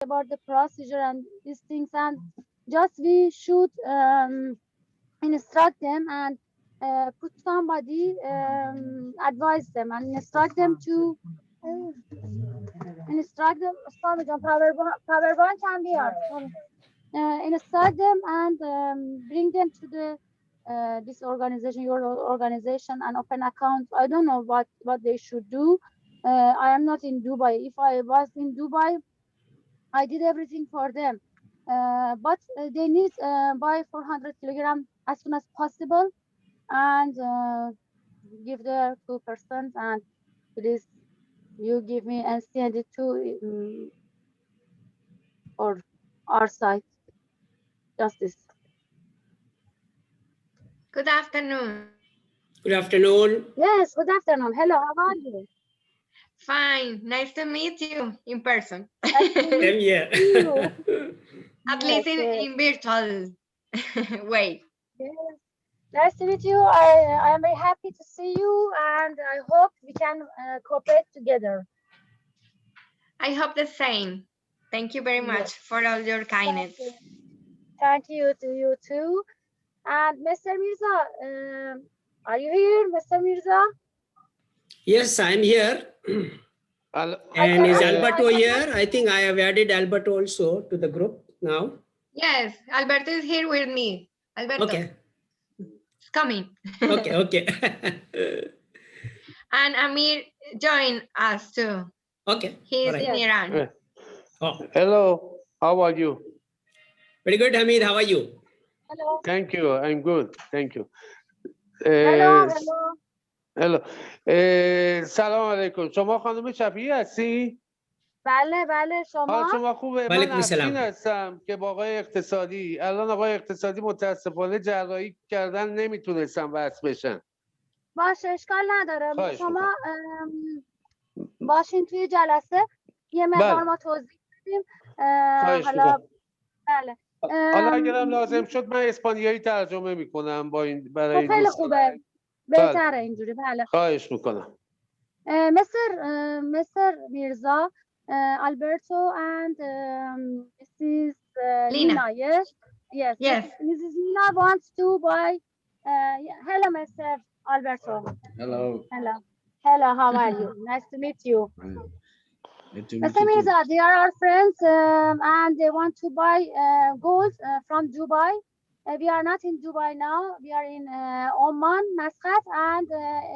about the procedure and these things, and just we should instruct them and put somebody advise them and instruct them to instruct them. Power bank can be hard. Instruct them and bring them to the this organization, your organization, and open accounts. I don't know what they should do. I am not in Dubai. If I was in Dubai, I did everything for them. But they need buy 400 kilogram as soon as possible and give the 2%, and please you give me and send it to or our site. Just this. Good afternoon. Good afternoon. Yes, good afternoon. Hello, how are you? Fine. Nice to meet you in person. Nice to meet Same here. you. At least Okay. in virtual way. Yes. Nice to meet you. I am very happy to see you, and I hope we can cooperate together. I hope the same. Thank you very much Yes. for all your kindness. Thank you to you too. And Mr. Mirza, are you here, Mr. Mirza? Yes, I'm here. And is Alberto here? I think I have added Alberto also to the group now. Yes, Alberto is here with me. Alberto, Okay. it's coming. Okay. And Amir joined us too. Okay. He is All right. in Iran. Oh, Hello, how are you? very good, Hamid. How are you? Hello. Thank you, I'm good, thank you. Hello. hello. سلام علیکم. شما خانم شفیعی هستی؟ بله حال شما. شما خوبه؟ وعلیکم من افشین السلام. هستم که با آقای اقتصادی الان آقای اقتصادی متاسفانه جراحی کردن نمیتونستم وصل بشن. باشه اشکال نداره. خواهش شما باشین توی جلسه یه مقدار ما توضیح بدیم. حالا بله. حالا اگرم لازم شد من اسپانیایی ترجمه میکنم با این برای این خیلی خوبه. بهتره اینجوری. بله. خواهش میکنم. Mr. Mirza, Alberto and Mrs. Lina, yes? Yes. Mrs. Lina wants to buy. Hello, Mr. Alberto. Hello. Hello, how are you? Nice to meet you. Good to meet Mr. you too. Mirza, they are our friends and they want to buy gold from Dubai. We are not in Dubai now. We are in Oman, Muscat, and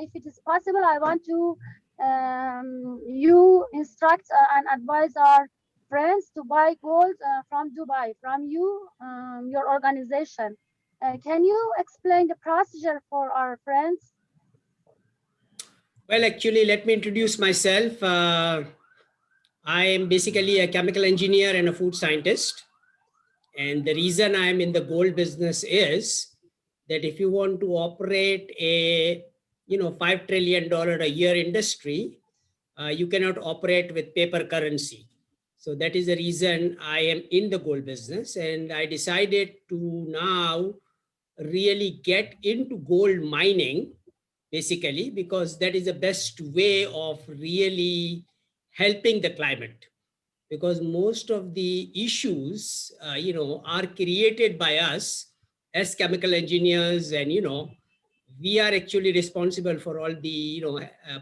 if it is possible, I want to you instruct and advise our friends to buy gold from Dubai, from you, your organization. Can you explain the procedure for our friends? Well, actually, let me introduce myself. I am basically a chemical engineer and a food scientist. And the reason I'm in the gold business is that if you want to operate a $5 trillion a year industry, you cannot operate with paper currency. So that is the reason I am in the gold business. And I decided to now really get into gold mining, basically, because that is the best way of really helping the climate. Because most of the issues, are created by us as chemical engineers, and we are actually responsible for all the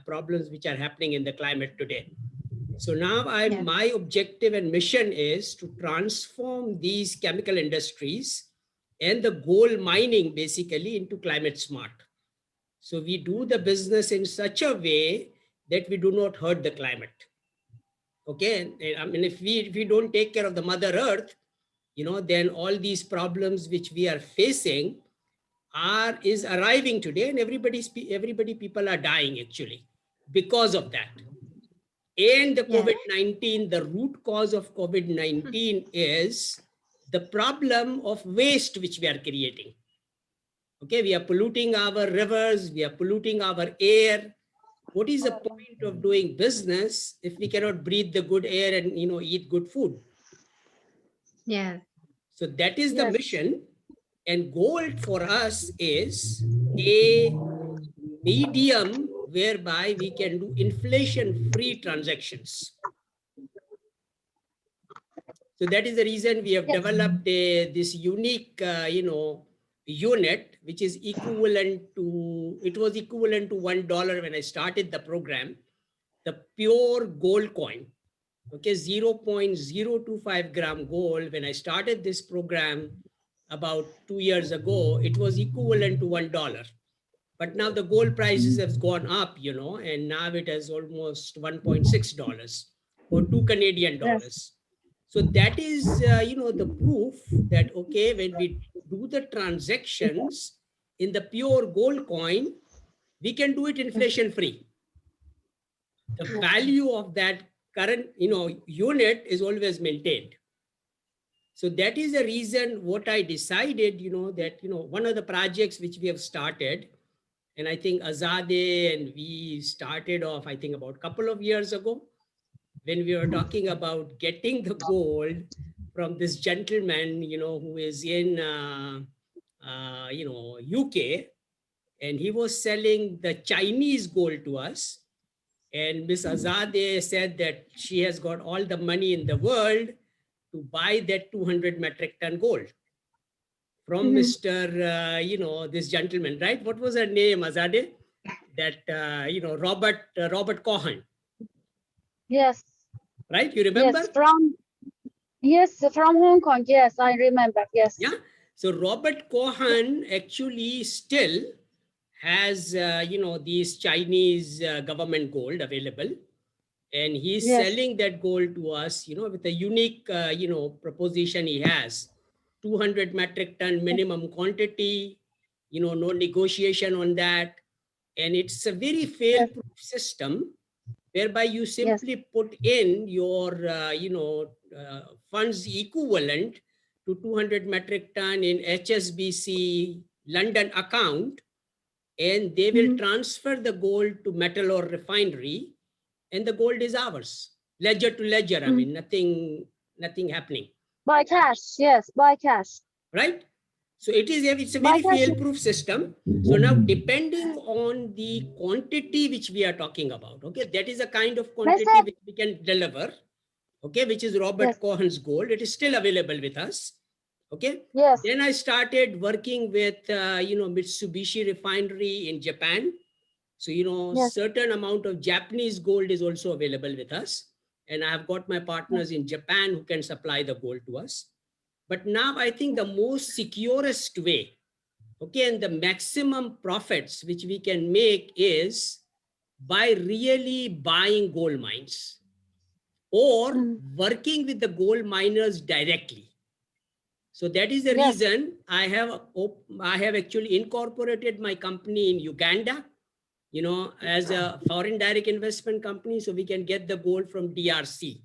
problems which are happening in the climate today. So now my objective and mission is to transform these chemical industries and the gold mining basically into climate smart. So we do the business in such a way that we do not hurt the climate. Okay, I mean, if we don't take care of the Mother Earth, then all these problems which we are facing is arriving today, and people are dying actually because of that. And the COVID-19, the root cause of COVID-19 is the problem of waste which we are creating. Okay, we are polluting our rivers, we are polluting our air. What is the point of doing business if we cannot breathe the good air and eat good food? Yeah. So that is the mission. And gold for us is a medium whereby we can do inflation-free transactions. So that is the reason we have Yes. developed this unique, unit, which is equivalent to, it was equivalent to $1 when I started the program, the pure gold coin. Okay, 0.025 gram gold. When I started this program about 2 years ago, it was equivalent to $1. But now the gold prices have gone up, and now it is almost $1.6 or 2 Canadian dollars. So that is, the proof that, okay, when we do the transactions in the pure gold coin, we can do it inflation free. The value of that current, unit is always maintained. So that is the reason what I decided, that, one of the projects which we have started, and I think Azadeh and we started off, I think about a couple of years ago, when we were talking about getting the gold from this gentleman, who is in, UK, and he was selling the Chinese gold to us. And Miss Azadeh said that she has got all the money in the world to buy that 200 metric ton gold from Mr. This gentleman, right? What was her name, Azadeh? That, Robert Cohen, Yes. right? You remember? Yes, from Hong Kong. Yes, I remember. Yes. Yeah. So Robert Cohen actually still has, these Chinese government gold available. And he's selling that gold to us, with a unique, proposition he has. 200 metric ton minimum quantity, no negotiation on that. And it's a very fail-proof system whereby you simply put in your, funds equivalent to 200 metric ton in HSBC London account, and they will transfer the gold to metal or refinery, and the gold is ours, ledger to ledger. I mean, nothing happening. By cash, yes, by cash. Right? So it's a very fail-proof system. So now, depending on the quantity which we are talking about, okay, that is a kind of quantity which we can deliver, okay, which is Robert Cohen's gold. It is still available with us. Okay. Yes. Then I started working with, Mitsubishi Refinery in Japan. So, certain amount of Japanese gold is also available with us. And I have got my partners in Japan who can supply the gold to us. But now I think the most securest way, okay, and the maximum profits which we can make is by really buying gold mines or working with the gold miners directly. So that is the reason I have actually incorporated my company in Uganda, as a foreign direct investment company, so we can get the gold from DRC.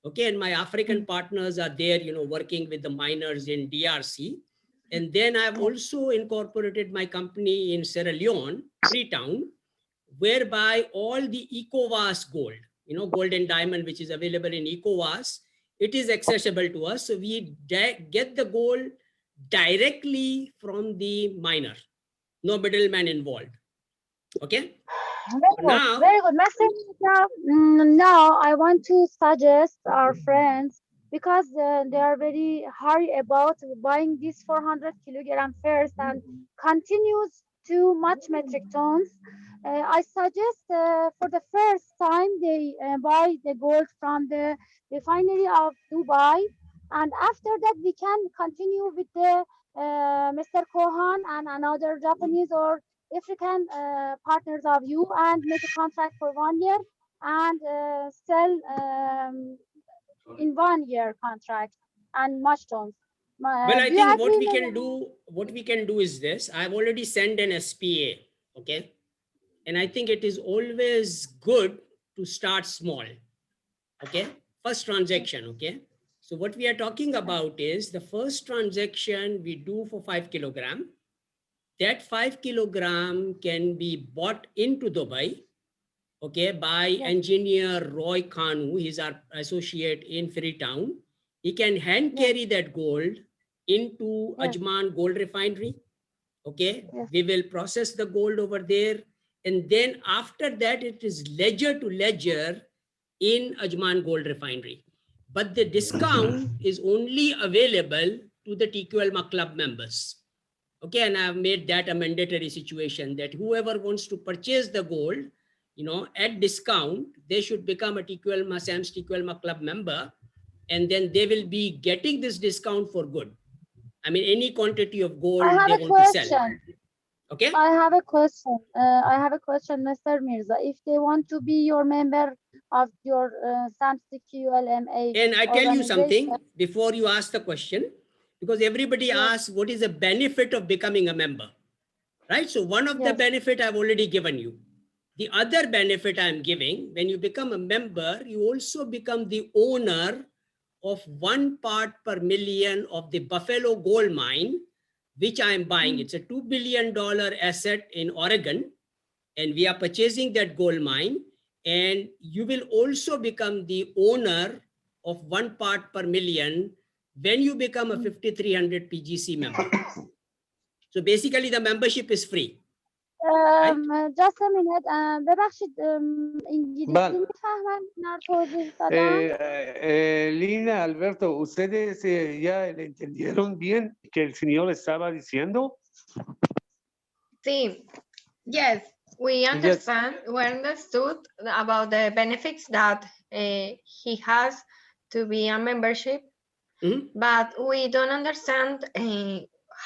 Okay, and my African partners are there, working with the miners in DRC. And then I've also incorporated my company in Sierra Leone, Freetown, whereby all the ECOWAS gold, gold and diamond, which is available in ECOWAS, it is accessible to us. So we get the gold directly from the miner, no middleman involved. Okay. Very good message. Now I want to suggest our friends, because they are very hurry about buying these 400 kilogram first and continues too much metric tons. I suggest for the first time they buy the gold from the refinery of Dubai, and after that we can continue with the Mr. Kohan and another Japanese or African partners of you, and make a contract for 1 year and sell in 1 year contract and much tons. Well, I think what we can do is this. I've already sent an SPA, okay? And I think it is always good to start small, okay? First transaction, okay? So what we are talking about is the first transaction we do for 5 kilogram. That 5 kilogram can be bought into Dubai, okay, by engineer Roy Kanu. He's our associate in Freetown. He can hand carry that gold into Ajman Gold Refinery. Okay, we will process the gold over there. And then after that, it is ledger to ledger in Ajman Gold Refinery. but the discount is only available to the TQLMA club members. Okay, and I've made that a mandatory situation that whoever wants to purchase the gold, you know, at discount, they should become a TQLMA, SAMS TQLMA club member, and then they will be getting this discount for good. I mean, any quantity of gold I have they a want to sell. question. Okay. I have a question. Mr. Mirza. If they want to be your member of your SAMS TQLMA And I tell you something organization, before you ask the question, because everybody Yes. asks what is the benefit of becoming a member, right? So one of the Yes. benefit I've already given you. The other benefit I'm giving, when you become a member, you also become the owner of 1 part per million of the Buffalo gold mine, which I am buying. It's a $2 billion asset in Oregon, and we are purchasing that gold mine. And you will also become the owner of 1 part per million when you become a 5300 PGC member. So basically the membership is free. Right? just a minute. ببخشید انگلیسی بله. میفهمن من توضیح دادم. Lina, Alberto, ¿ustedes ya le entendieron bien que el señor estaba diciendo? Sí. Yes, we understand. We understood about the benefits that he has to be a membership, but we don't understand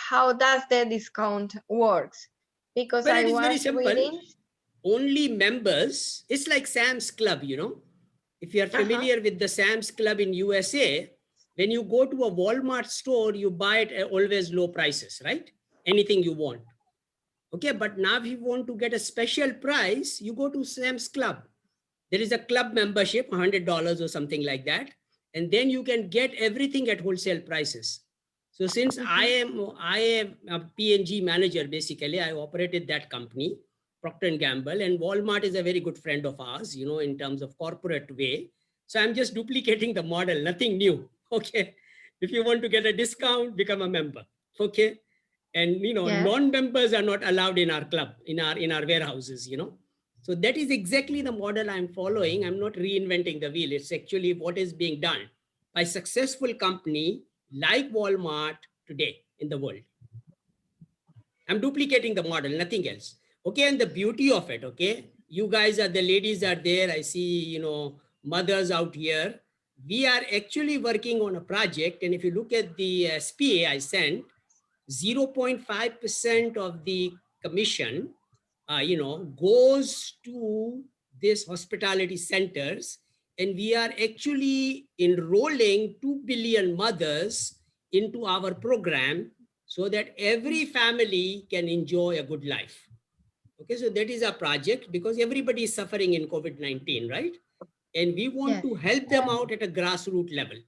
how does the discount works, because Well, I it is very was simple. reading. Only members, it's like Sam's Club, you know. If you are familiar with the Sam's Club in USA, when you go to a Walmart store, you buy it at always low prices, right? Anything you want. Okay, but now if you want to get a special price, you go to Sam's Club. There is a club membership, $100 or something like that. And then you can get everything at wholesale prices. So since I am a P&G manager, basically, I operated that company, Procter & Gamble, and Walmart is a very good friend of ours, you know, in terms of corporate way. So I'm just duplicating the model, nothing new. Okay. If you want to get a discount, become a member. Okay. And, you know, non-members are not allowed in our club, in our warehouses, you know. So that is exactly the model I'm following. I'm not reinventing the wheel. It's actually what is being done by successful company like Walmart today in the world. I'm duplicating the model, nothing else. Okay, and the beauty of it, okay, you guys are, the ladies are there. I see, you know, mothers out here. We are actually working on a project. And if you look at the SPA I sent, 0.5% of the commission, you know, goes to these hospitality centers. And we are actually enrolling 2 billion mothers into our program so that every family can enjoy a good life. Okay, so that is our project because everybody is suffering in COVID-19, right? And we want to help them out at a grassroots level.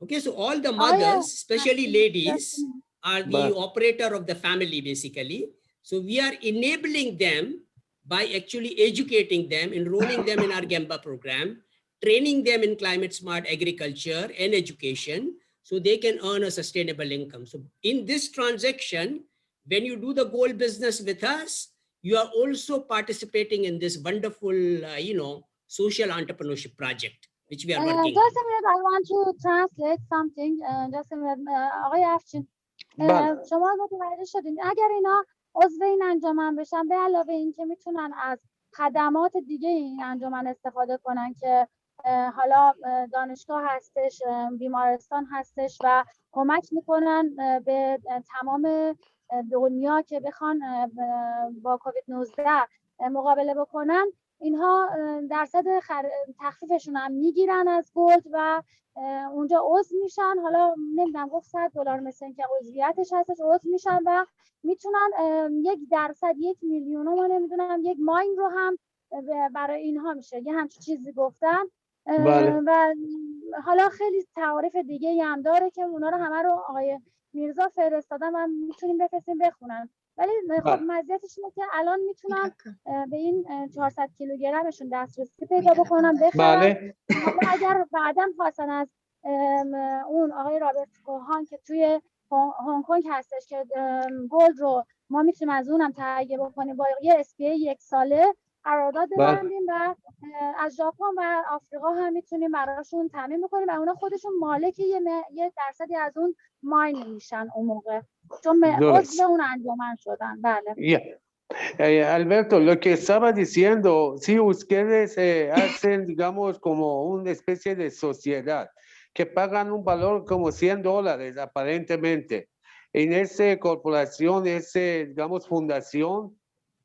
Okay, so all the mothers, especially ladies, are the operator of the family, basically. So we are enabling them by actually educating them, enrolling them in our GEMBA program, training them in climate smart agriculture and education, so they can earn a sustainable income. So in this transaction, when you do the gold business with us, you are also participating in this wonderful, you know, social entrepreneurship project, which we are working Just a minute, I want to translate something. Just a minute, آقای افشین شما متوجه شدین اگر اینا عضو این انجمن بشن به علاوه این که میتونن از خدمات دیگه این انجمن استفاده کنن که حالا دانشگاه هستش، بیمارستان هستش و کمک میکنن به تمام دنیا که بخوان با کووید 19 مقابله بکنن، اینها درصد تخفیفشون هم میگیرن از گلد و اونجا عضو میشن. حالا نمیدونم گفت $100 مثل این که عضویتش هستش، عضو میشن و میتونن 1%، 1 میلیون، ما نمیدونم 1 ماین رو هم برای اینها میشه، یه همچین چیزی گفتن. و حالا خیلی تعاریف دیگه هم داره که اونا رو همه رو آقای میرزا فرستادم، هم میتونیم بفرستیم بخونن. ولی خب مزیتش اینه که الان میتونن به این 400 کیلوگرمشون دسترسی پیدا بکنن، بخرن. اگر بعداً خواستن از اون آقای رابرت کوهان که توی هنگ کنگ هستش که گلد رو ما میتونیم از اونم تهیه بکنیم با یه SPA 1 ساله، قرارداد بله. ببندیم و از ژاپن و آفریقا هم میتونیم براشون تامین بکنیم و اونا خودشون مالک یه درصدی از اون ماین میشن اون موقع، چون عضو اون انجمن شدن. بله. Alberto, lo que estaba diciendo, si ustedes hacen, digamos, como una especie de sociedad que pagan un valor como $100 aparentemente, en esa corporación, digamos, fundación,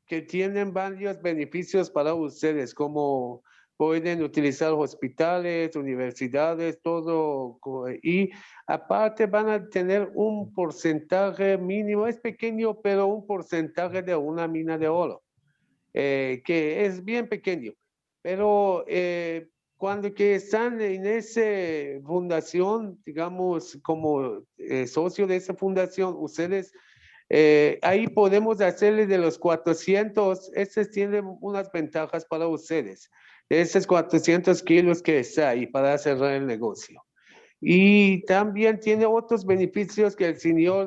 que tienen varios beneficios para ustedes, como pueden utilizar hospitales, universidades, todo, y aparte van a tener un porcentaje mínimo, es pequeño, pero un porcentaje de una mina de oro, que es bien pequeño, pero cuando que están en esa fundación, digamos, como socio de esa fundación, ustedes ahí podemos hacerle de los 400, estos tienen unas ventajas para ustedes, de esos 400 kilos que está ahí para cerrar el negocio. Y también tiene otros beneficios que el señor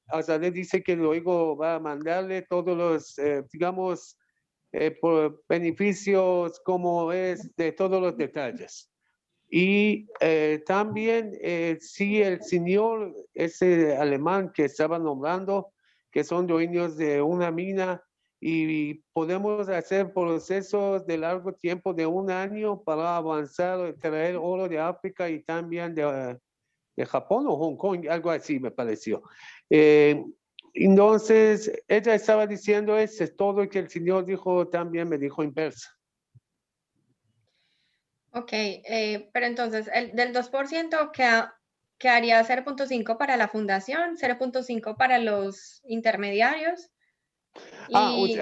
Azadeh dice que luego va a mandarle todos los, digamos, por beneficios como es de todos los detalles. Y también, si el señor, ese alemán que estaba nombrando, que son dueños de una mina, y podemos hacer procesos de largo tiempo de un año para avanzar, traer oro de África y también de Japón o Hong Kong, algo así me pareció. Entonces, ella estaba diciendo eso, es todo lo que el señor dijo, también me dijo en persa. Ok, pero entonces el del 2% quedaría 0.5 para la fundación, 0.5 para los intermediarios. Y...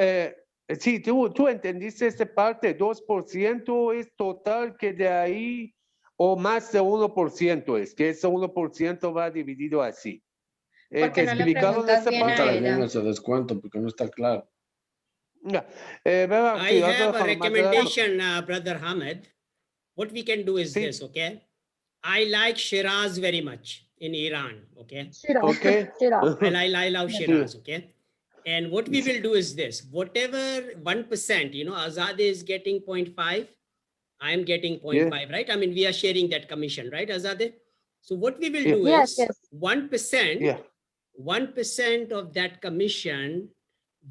sí, tú entendiste esta parte, 2% es total, que de ahí, o más de 1% es, que ese 1% va dividido así. Porque no le preguntas bien a ella. Ese descuento, porque no está claro. I have a recommendation, Brother Hamid. What we can do is this, okay? I like Shiraz very much in Iran, okay? Shiraz. Okay. Shiraz. I love Shiraz, okay? And what we will do is this, whatever 1%, you know, Azadeh is getting 0.5, I'm getting 0.5, right? I mean, we are sharing that commission, right, Azadeh? So what we will do is 1%, 1% of that commission,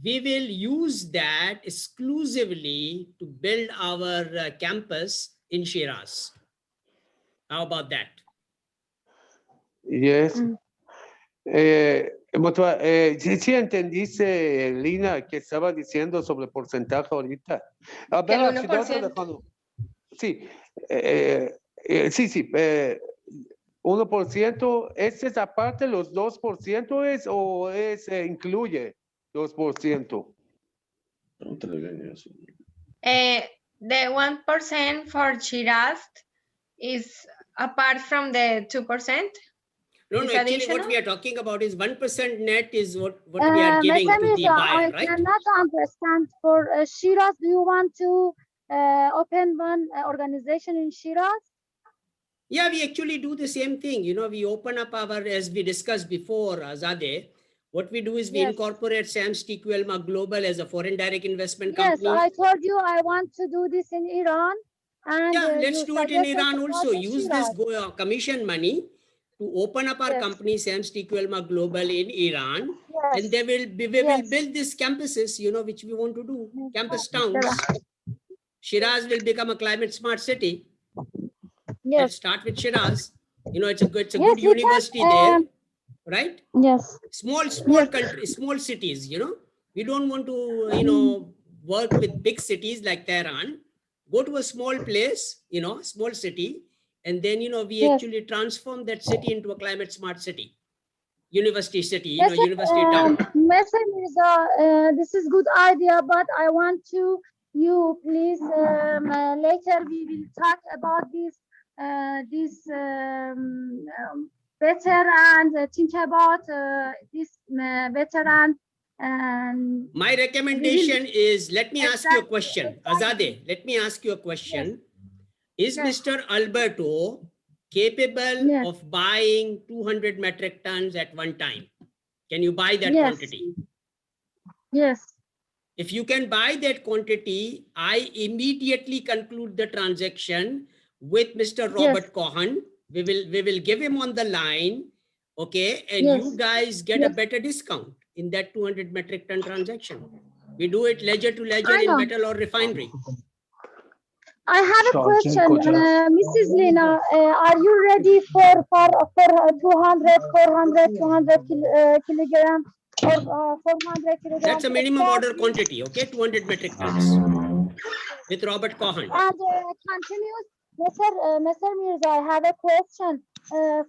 we will use that exclusively to build our campus in Shiraz. How about that? Yes. Sí entendiste, Lina, que estaba diciendo sobre porcentaje ahorita. A ver, el 1%. Sí, sí, 1%, ¿es esa parte, los 2% es o incluye 2%? The 1% for Shiraz is apart from the 2%? No, actually what we are talking about is 1% net is what we are giving to the buyer, right? I cannot understand. For Shiraz, do you want to open one organization in Shiraz? Yeah, we actually do the same thing. You know, we open up our, as we discussed before, Azadeh, what we do is we incorporate SAMS TQLMA Global as a foreign direct investment company. Yes, I told you I want to do this in Iran. And yeah, let's do it in Iran also. Use this commission money to open up our company, SAMS TQLMA Global in Iran. And they will will build these campuses, you know, which we want to do, campus towns. Shiraz will become a climate smart city. Let's start with Shiraz. You know, it's a good university there, right? Yes. Small country, small cities, you know. We don't want to, you know, work with big cities like Tehran. Go to a small place, you know, small city, and then, you know, we actually transform that city into a climate smart city. University city, you know, university town. This is good idea, but I want to you please later we will talk about this better and think about this better and my recommendation is, let me ask you a question, Azadeh, let me ask you a question. Is Mr. Alberto capable of buying 200 metric tons at one time? Can you buy that quantity? Yes. If you can buy that quantity, I immediately conclude the transaction with Mr. Robert Cohen. We will give him on the line, okay, and you guys get a better discount in that 200 metric ton transaction. We do it ledger to ledger in metal or refinery. I have a question, Mrs. Lina. Are you ready for 200, 200 kilogram or 400 kilogram? That's a minimum order quantity, okay? 200 metric tons with Robert Cohen. And continues, Mr. Mirza, I have a question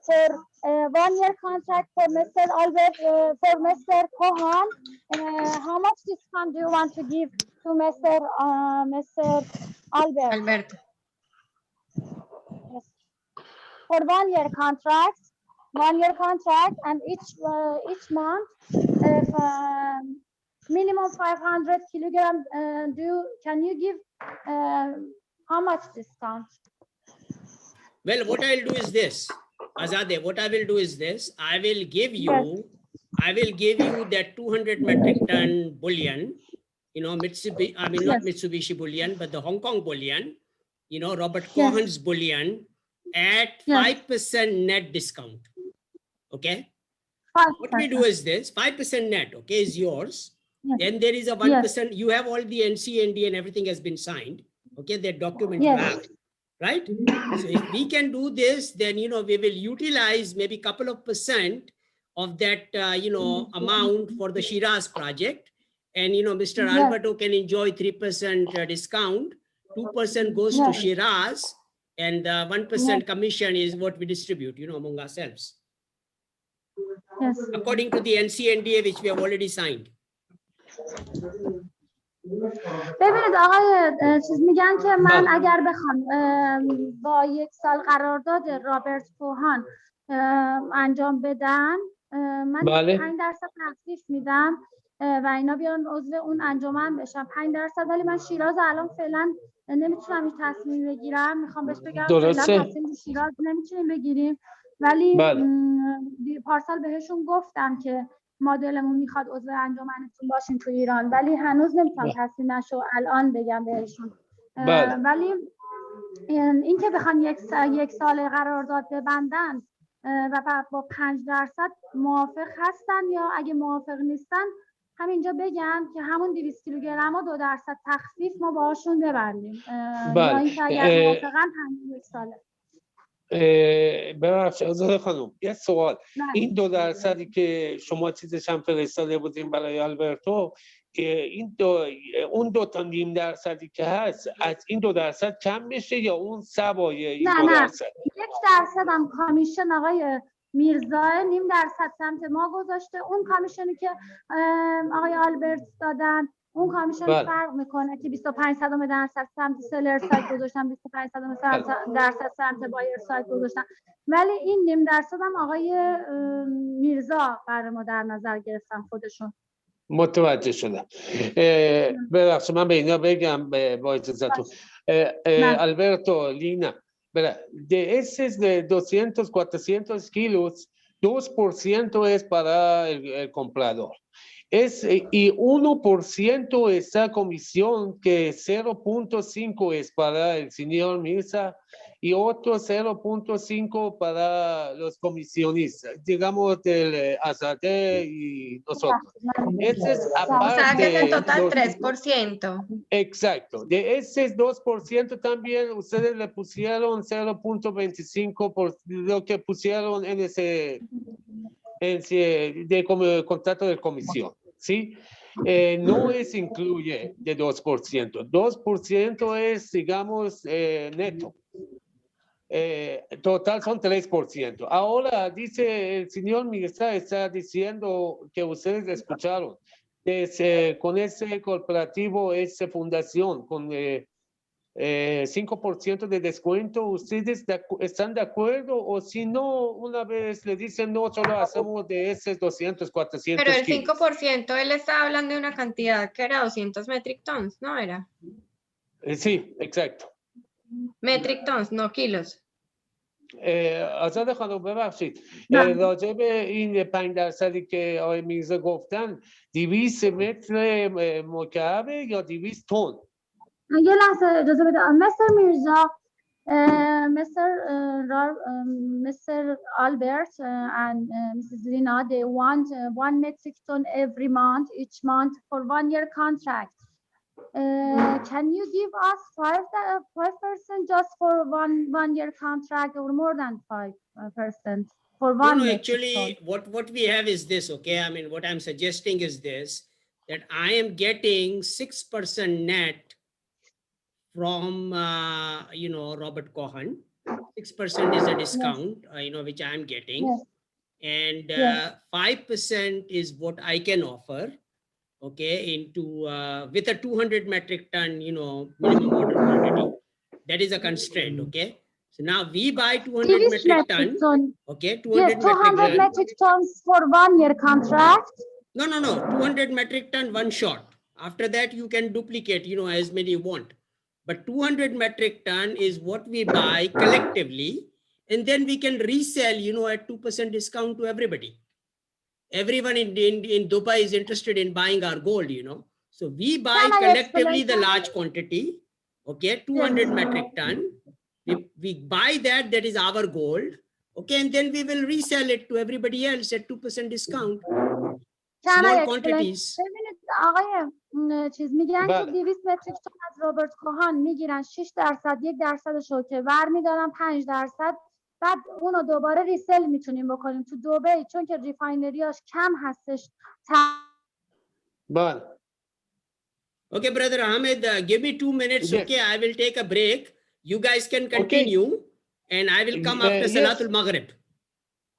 for 1 year contract for Mr. Albert, for Mr. Cohen. How much discount do you want to give to Mr. Albert? Alberto. Yes. For 1 year contract, and each month, if minimum 500 kilogram, can you give how much discount? Well, what I'll do is this, Azadeh, what I will do is this, I will give you that 200 metric ton bullion, you know, Mitsubishi, I mean, not Mitsubishi bullion, but the Hong Kong bullion, you know, Robert Cohen's bullion at 5% net discount. Okay. 5%. What we do is this, 5% net, okay, is yours. Then there is a 1%, you have all the NCND and everything has been signed. Okay, that document you have, right? So if we can do this, then, you know, we will utilize maybe a couple of % of that, you know, amount for the Shiraz project. And, you know, Mr. Alberto can enjoy 3% discount, 2% goes to Shiraz, and 1% commission is what we distribute, you know, among ourselves. According to the NCNDA, which we have already signed. ببینید آقای چیز میگن که من اگر بخوام با 1 سال قرارداد رابرت کوهان انجام بدن، من 5% تخفیف میدم و اینا بیان عضو اون انجمن بشن 5%. ولی من شیراز الان فعلا نمیتونم این تصمیم بگیرم، میخوام بهش بگم فعلا تصمیم رو شیراز نمیتونیم بگیریم، ولی پارسال بهشون گفتم که مدلمون میخواد عضو انجمنتون باشین تو ایران، ولی هنوز نمیتونم تصمیمشو الان بگم بهشون. ولی این که بخوان 1 سال قرارداد ببندن و با 5% موافق هستن، یا اگه موافق نیستن همینجا بگن که همون 200 کیلوگرم و 2% تخفیف ما باهاشون ببندیم. یا اینکه اگر موافقن 1 ساله. ببخشید آزاده خانم، یه سوال. این 2% که شما چیزش هم فرستاده بودیم برای آلبرتو، این اون 2.5% که هست از این 2% کم میشه یا اون سوای این 2%؟ نه 1% هم کامیشن آقای میرزا، 0.5% سمت ما گذاشته، اون کامیشنی که آقای آلبرت دادن اون کامیشن فرق میکنه که 25% سمت سلر سایت گذاشتن، 25% سمت بایر سایت گذاشتن، ولی این 0.5% هم آقای میرزا برای ما در نظر گرفتن خودشون. متوجه شدم. ببخشید من به اینا بگم با اجازهتون. Alberto, Lina, de esos de 200, 400 kilos, 2% es para el comprador. Y 1% esa comisión, que 0.5 es para el señor Mirza y otro 0.5 para los comisionistas, digamos del Azadeh y nosotros. Ese es aparte. O sea, que en total 3%. Exacto. De ese 2% también ustedes le pusieron 0.25 por lo que pusieron en ese de contrato de comisión. ¿Sí? No es incluye de 2%. 2% es, digamos, neto. Total son 3%. Ahora dice el señor Mirza, está diciendo que ustedes escucharon. Con ese corporativo, esa fundación, con 5% de descuento, ¿ustedes están de acuerdo? O si no, una vez le dicen no, solo hacemos de esos 200, 400 Pero el kilos. 5%, él estaba hablando de una cantidad que era 200 metric tons, ¿no era? Sí, exacto. Metric tons, no kilos. آزاد خانم ببخشید بله. راجع به این 5% که آقای میرزا گفتن 200 متر مکعبه یا 200 تن؟ یه لحظه اجازه بده مستر میرزا Mr. Albert and Mrs. Rina, they want 1 metric ton every month, each month for 1 year contract. Can you give us 5% just for one year contract or more than 5% for one No, metric actually, ton? what we have is this, okay? I mean, what I'm suggesting is this, that I am getting 6% net from, Robert Cohen. 6% is a discount, which I'm getting. Yes. And Yes. 5% is what I can offer, okay, into with a 200 metric ton, minimum order quantity. That is a constraint, okay? So now we buy 200 metric ton, okay, 200 yes, 200 metric tons for 1 year contract. No, 200 metric ton one shot. After that, you can duplicate, as many you want. But 200 metric ton is what we buy collectively, and then we can resell, at 2% discount to everybody. Everyone in Dubai is interested in buying our gold, So we buy collectively the large quantity, okay, 200 metric ton. We buy that is our gold, okay, and then we will resell it to everybody else at 2% discount. Small quantities. ببینید آقای چیز میگن که 200 متریک تن از رابرت کوهان میگیرن 6%، 1% شو که برمیدارن 5%، بعد اونو دوباره ریسل میتونیم بکنیم تو دبی چون که ریفاینریاش کم هستش. بله. Okay, brother Ahmed, give me 2 minutes. Yes. Okay, I will take a break. You guys can continue, and I will come after Salatul Maghrib.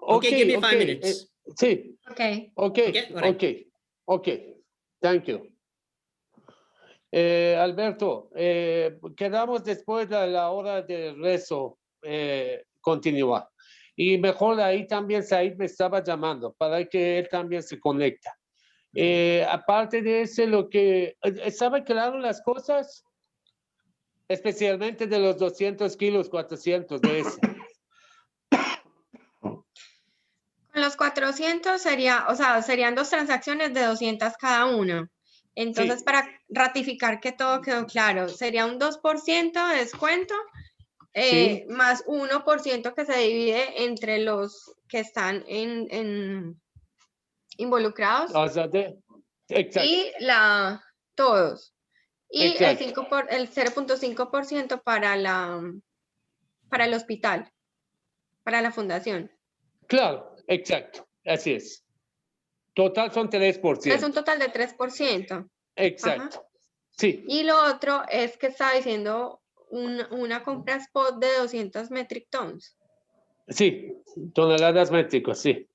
Okay, give me 5 minutes. Sí. Okay. Okay. Thank you. Alberto, quedamos después de la hora de rezo continuar. Y mejor ahí también Said me estaba llamando para que él también se conecta. Aparte de eso, lo que ¿estaba claro las cosas? Especialmente de los 200 kilos, 400 de ese. Con los 400 serían 2 transacciones de 200 cada uno. Entonces, sí, para ratificar que todo quedó claro, sería un 2% de descuento, sí, más 1% que se divide entre los que están involucrados. Exacto. Y todos. Y exacto, el 0.5% para el hospital, para la fundación. Claro, exacto, así es. Total son 3%. Es un total de 3%. Exacto. Ajá. Sí. Y lo otro es que está diciendo una compra spot de 200 metric tons. Sí, toneladas métricas, sí.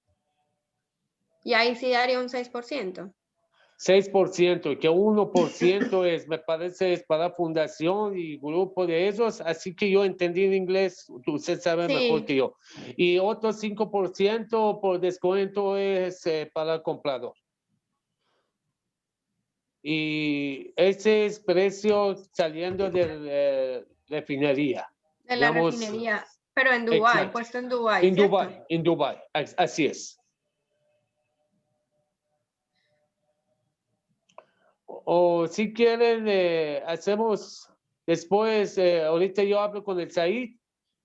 Y ahí sí daría un 6%. 6%, que 1% es, me parece, es para fundación y grupo de esos, así que yo entendí en inglés, usted sabe sí, mejor que yo. Y otro 5% por descuento es para el comprador. Y ese es precio saliendo de refinería. De la refinería, pero en Dubái, exacto, puesto en Dubái. En Dubái, así es. O si quieren, hacemos después, ahorita yo hablo con el Said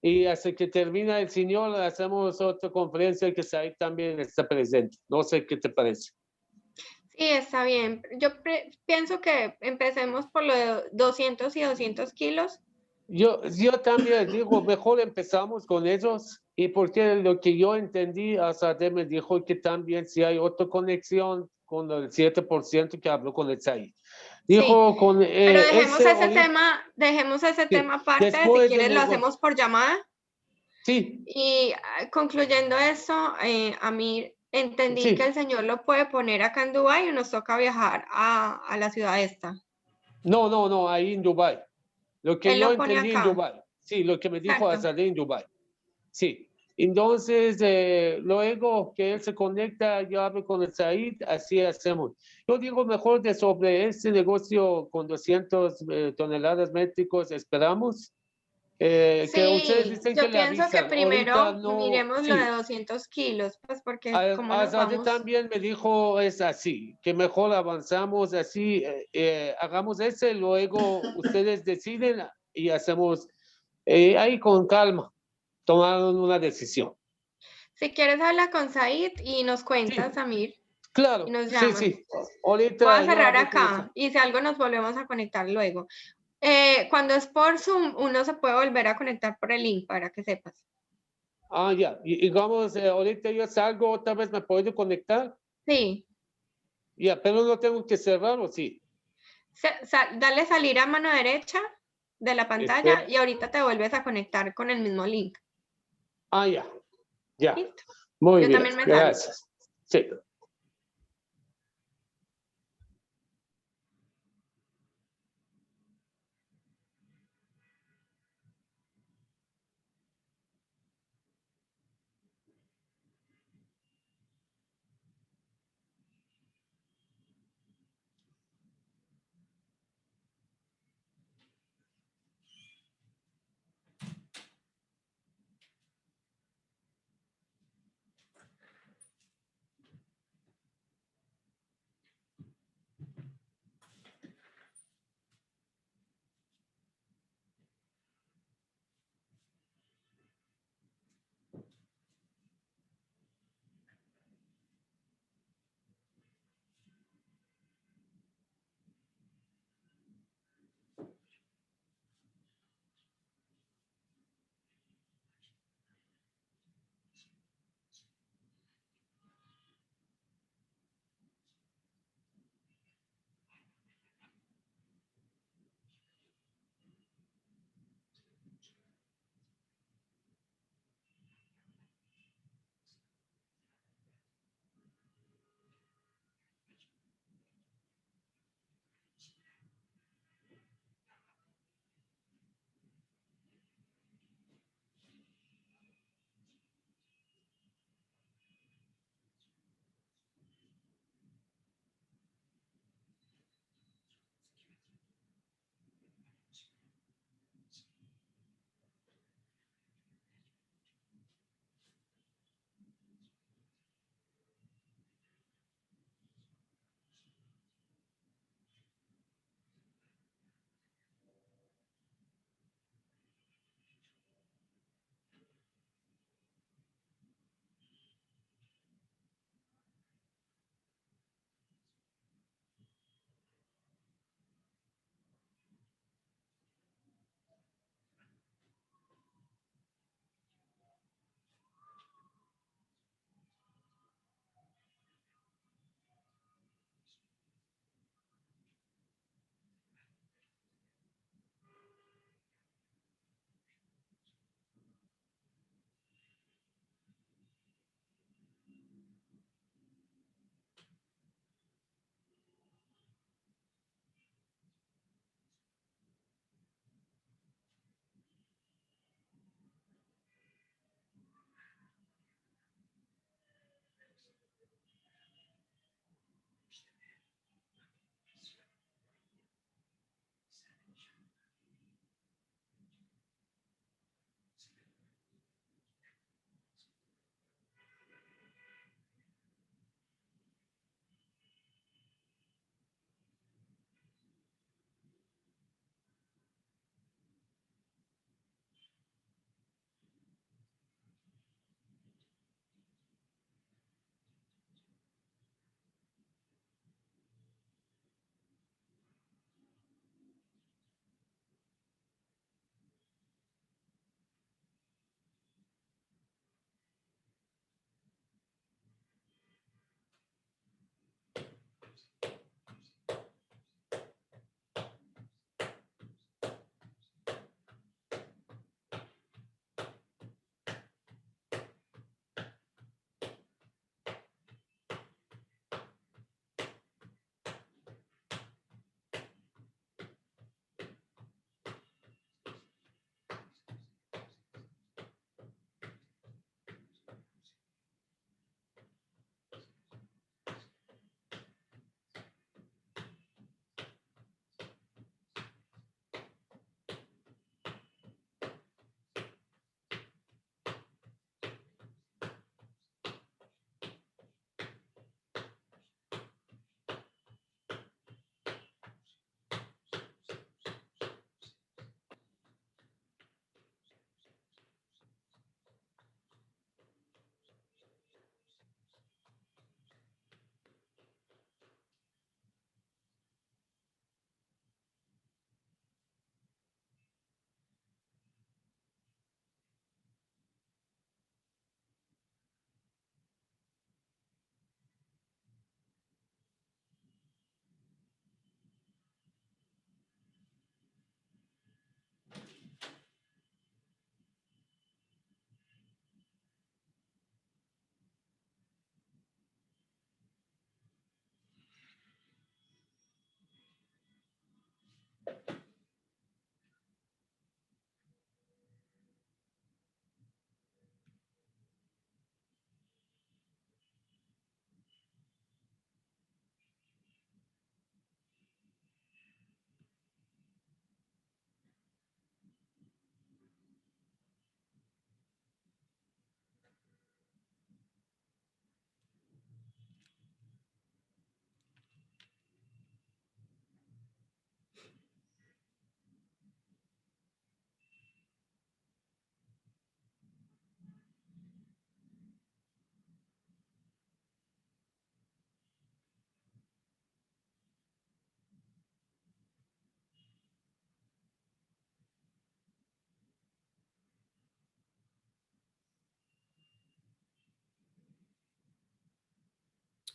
y hasta que termina el señor, hacemos otra conferencia que Said también está presente. No sé qué te parece. Sí, está bien. Yo pienso que empecemos por lo de 200 y 200 kilos. Yo también digo, mejor empezamos con ellos y porque lo que yo entendí, Azadeh me dijo que también si hay otra conexión con el 7% que habló con el Said. Dijo sí, con pero dejemos ese tema aparte, si quieres lo hacemos por llamada. Sí. Y concluyendo eso, a mí entendí sí, que el señor lo puede poner acá en Dubái y nos toca viajar a la ciudad esta. No, ahí en Dubái. Lo que yo entendí en Dubái. Sí, lo que me dijo Azadeh en Dubái. Sí. Entonces, luego que él se conecta, yo hablo con el Said, así hacemos. Yo digo mejor sobre este negocio con 200 toneladas métricos, esperamos. que ustedes Sí, dicen yo que le pienso que avisan. Ahorita primero no, miremos lo de sí. 200 kilos, pues porque como nos Azadeh vamos. también me dijo es así, que mejor avanzamos así, hagamos ese, luego ustedes deciden y hacemos ahí con calma, tomaron una decisión. Si quieres habla con Said y nos Sí, cuentas, Samir, y claro, nos sí, llamas. sí. Voy Ahorita a yo cerrar hablo con acá usted. y si algo nos volvemos a conectar luego. Cuando es por Zoom, uno se puede volver a conectar por el link para que sepas. Ah, ya, y digamos, ahorita yo salgo, otra vez me puedo conectar, Sí, ya, pero no tengo que cerrar, ¿o sí? dale salir a mano derecha de la pantalla Espera. y ahorita te vuelves a conectar con el mismo link. Ah, ya, ya. Listo. Muy Yo bien, también me salgo. gracias. Sí.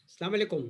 Assalamu alaikum.